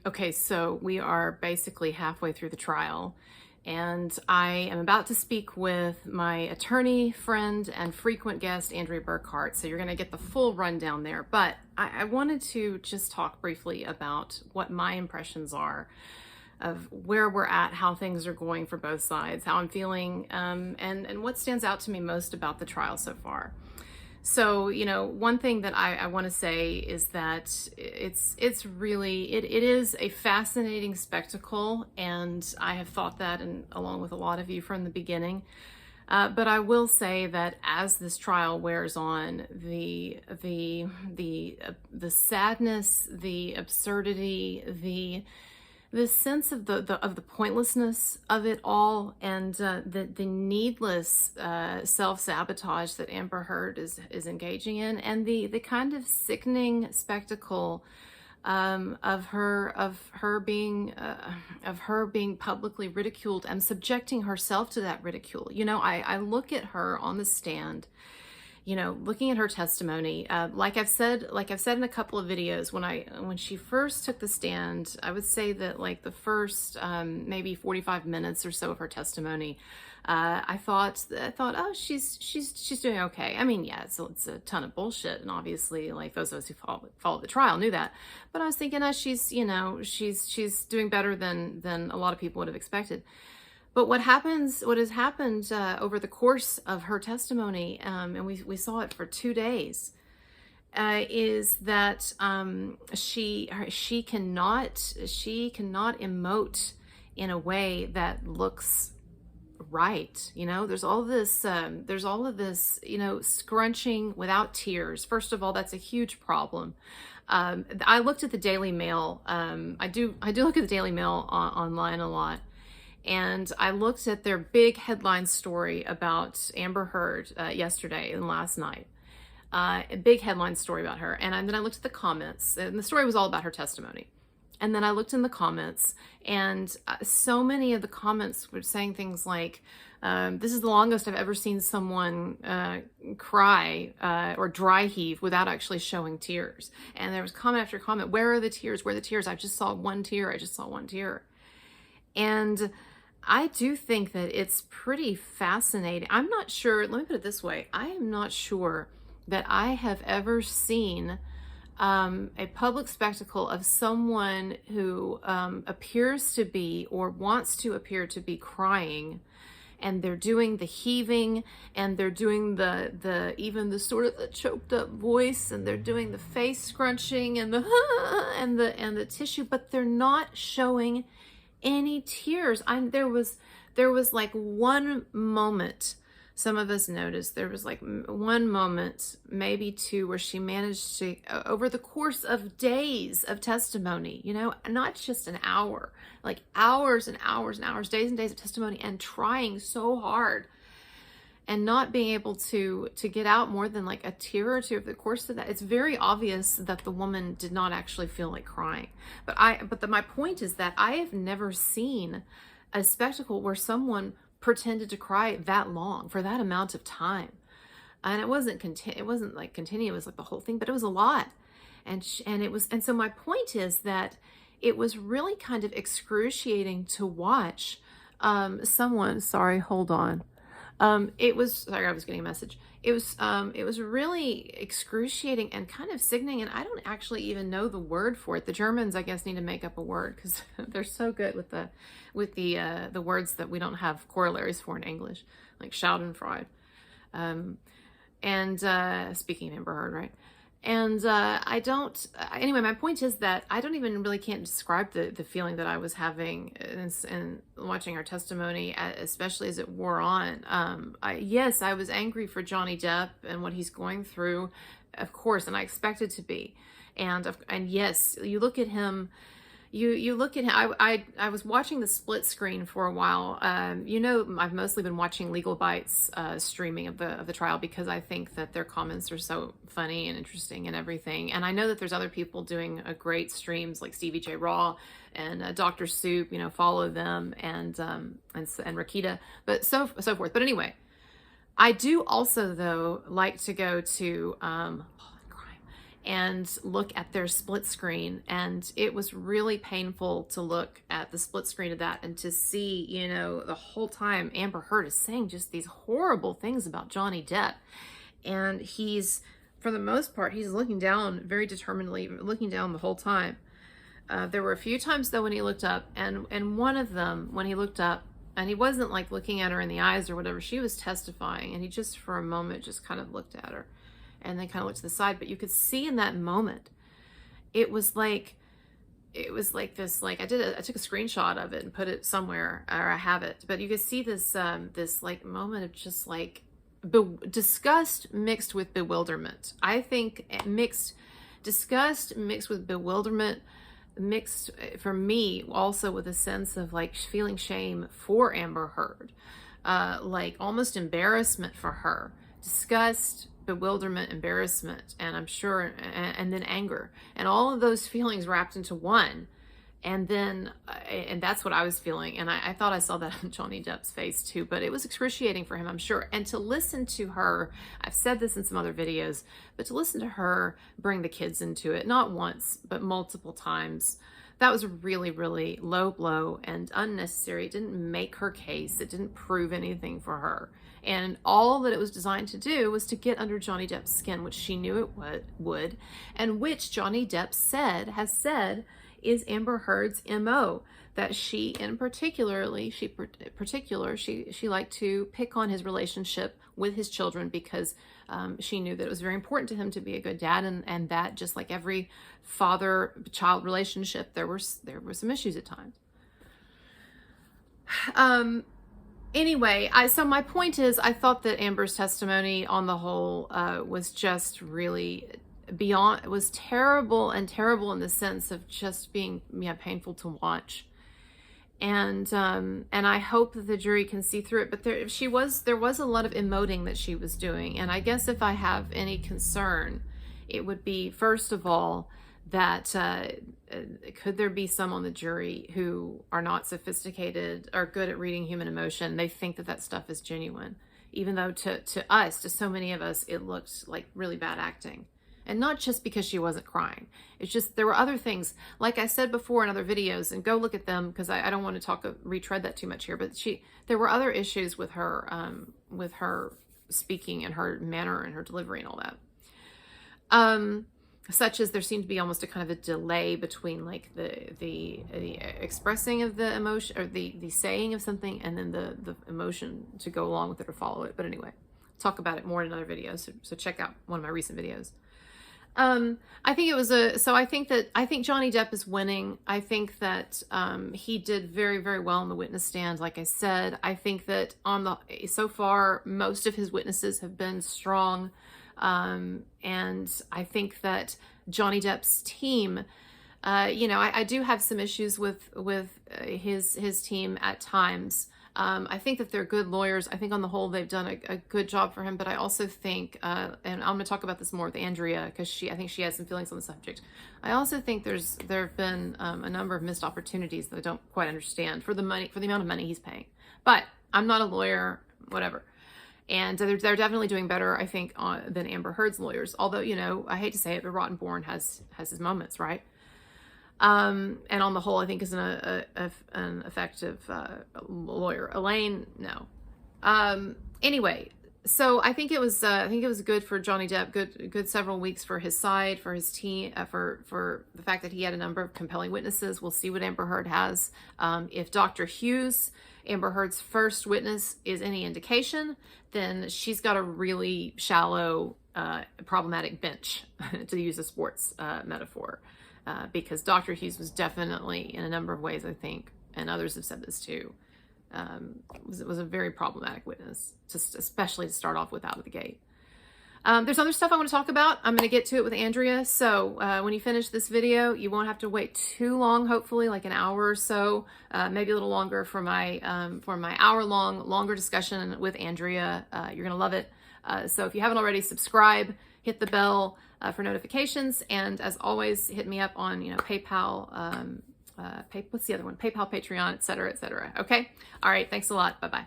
Okay, so we are basically halfway through the trial, and I am about to speak with my attorney friend and frequent guest, Andrea Burkhart. So you're going to get the full rundown there. But I wanted to just talk briefly about what my impressions are of where we're at, how things are going for both sides, how I'm feeling, and what stands out to me most about the trial so far. So, one thing that I want to say is that it's really it is a fascinating spectacle, and I have thought that, and along with a lot of you from the beginning. But I will say that as this trial wears on, the sadness, the absurdity, the sense of the pointlessness of it all, and the needless self-sabotage that Amber Heard is engaging in, and the kind of sickening spectacle of her being publicly ridiculed and subjecting herself to that ridicule. I look at her on the stand, looking at her testimony, like I've said in a couple of videos, when she first took the stand, I would say that like the first maybe 45 minutes or so of her testimony, I thought, oh, she's doing okay. I mean, yeah, it's a ton of bullshit, and obviously, like those of us who followed the trial knew that. But I was thinking, she's doing better than a lot of people would have expected. But what has happened over the course of her testimony, and we saw it for 2 days, is that she cannot emote in a way that looks right. There's all of this, scrunching without tears. First of all, that's a huge problem. I looked at the Daily Mail. I do look at the Daily Mail online a lot. And I looked at their big headline story about Amber Heard yesterday and last night. A big headline story about her. And then I looked at the comments, and the story was all about her testimony. And then I looked in the comments, and so many of the comments were saying things like, this is the longest I've ever seen someone cry or dry heave without actually showing tears. And there was comment after comment, where are the tears? Where are the tears? I just saw one tear. I just saw one tear. And I do think that it's pretty fascinating. I'm not sure, let me put it this way. I am not sure that I have ever seen a public spectacle of someone who appears to be or wants to appear to be crying, and they're doing the heaving, and they're doing even the sort of the choked up voice, and they're doing the face scrunching and the and the tissue, but they're not showing any tears. There was like one moment, some of us noticed, there was like one moment, maybe two, where she managed to, over the course of days of testimony, not just an hour, like hours and hours and hours, days and days of testimony, and trying so hard and not being able to get out more than like a tear or two over the course of that. It's very obvious that the woman did not actually feel like crying. But my point is that I have never seen a spectacle where someone pretended to cry that long for that amount of time. And it wasn't like continuous, like the whole thing, but it was a lot. And so my point is that it was really kind of excruciating to watch sorry, hold on. Sorry, I was getting a message. It was really excruciating and kind of sickening, and I don't actually even know the word for it. The Germans, I guess, need to make up a word, because they're so good with the words that we don't have corollaries for in English, like Schadenfreude. Speaking of Amber Heard, right? And anyway, my point is that I don't even really can't describe the feeling that I was having in watching our testimony, especially as it wore on. Yes, I was angry for Johnny Depp and what he's going through, of course, and I expected to be. And yes, you look at him. You look at him. I was watching the split screen for a while. I've mostly been watching Legal Bites streaming of the trial, because I think that their comments are so funny and interesting and everything. And I know that there's other people doing great streams, like Stevie J Raw and Dr. Soup. Follow them, and Rakita, but so forth. But anyway, I do also though like to go to and look at their split screen. And it was really painful to look at the split screen of that and to see, you know, the whole time Amber Heard is saying just these horrible things about Johnny Depp. And he's, for the most part, he's looking down very determinedly, looking down the whole time. There were a few times though when he looked up, and one of them when he looked up, and he wasn't like looking at her in the eyes or whatever, she was testifying, and he just for a moment just kind of looked at her and then kind of looked to the side. But you could see in that moment, it was like this, like I took a screenshot of it and put it somewhere, or I have it, but you could see this this like moment of just like disgust mixed with bewilderment. I think disgust mixed with bewilderment, mixed for me also with a sense of like feeling shame for Amber Heard, like almost embarrassment for her. Disgust, bewilderment, embarrassment, and I'm sure, and then anger, and all of those feelings wrapped into one. And then, and that's what I was feeling. And I thought I saw that on Johnny Depp's face too, but it was excruciating for him, I'm sure. And to listen to her, I've said this in some other videos, but to listen to her bring the kids into it, not once, but multiple times, that was a really, really low blow and unnecessary. It didn't make her case. It didn't prove anything for her. And all that it was designed to do was to get under Johnny Depp's skin, which she knew it would, and which Johnny Depp has said is Amber Heard's MO, that she in particular, she liked to pick on his relationship with his children because she knew that it was very important to him to be a good dad, and that just like every father-child relationship, there were some issues at times. Anyway, so my point is, I thought that Amber's testimony on the whole was just really beyond, it was terrible, and terrible in the sense of just being painful to watch. And I hope that the jury can see through it. But there was a lot of emoting that she was doing. And I guess if I have any concern, it would be, first of all, that could there be some on the jury who are not sophisticated or good at reading human emotion? They think that that stuff is genuine, even though to so many of us, it looked like really bad acting. And not just because she wasn't crying. It's just there were other things, like I said before in other videos, and go look at them because I don't want to retread that too much here. But there were other issues with her speaking and her manner and her delivery and all that. Such as there seemed to be almost a kind of a delay between like the expressing of the emotion, or the saying of something, and then the emotion to go along with it or follow it. But anyway, talk about it more in another video. So check out one of my recent videos. I think it was I think Johnny Depp is winning. I think that he did very, very well in the witness stand. Like I said, I think that so far most of his witnesses have been strong. And I think that Johnny Depp's team, I do have some issues with his team at times. I think that they're good lawyers. I think on the whole, they've done a good job for him, but I also think, and I'm going to talk about this more with Andrea, because I think she has some feelings on the subject. I also think there have been a number of missed opportunities that I don't quite understand for the amount of money he's paying. But I'm not a lawyer, whatever. And they're definitely doing better, I think, than Amber Heard's lawyers. Although, I hate to say it, but Rottenborn has his moments, right? And on the whole, I think is an effective lawyer. Elaine, no. Anyway, so I think it was good for Johnny Depp. Good several weeks for his side, for his team, for the fact that he had a number of compelling witnesses. We'll see what Amber Heard has. If Dr. Hughes, Amber Heard's first witness, is any indication, then she's got a really shallow, problematic bench, to use a sports metaphor. Because Dr. Hughes was definitely, in a number of ways, I think, and others have said this too, was a very problematic witness, just especially to start off with out of the gate. There's other stuff I want to talk about. I'm going to get to it with Andrea. So when you finish this video, you won't have to wait too long, hopefully like an hour or so, maybe a little longer for my longer discussion with Andrea. You're going to love it. So if you haven't already, subscribe, hit the bell for notifications. And as always, hit me up on, PayPal, what's the other one? PayPal, Patreon, etc., etc. Okay. All right. Thanks a lot. Bye-bye.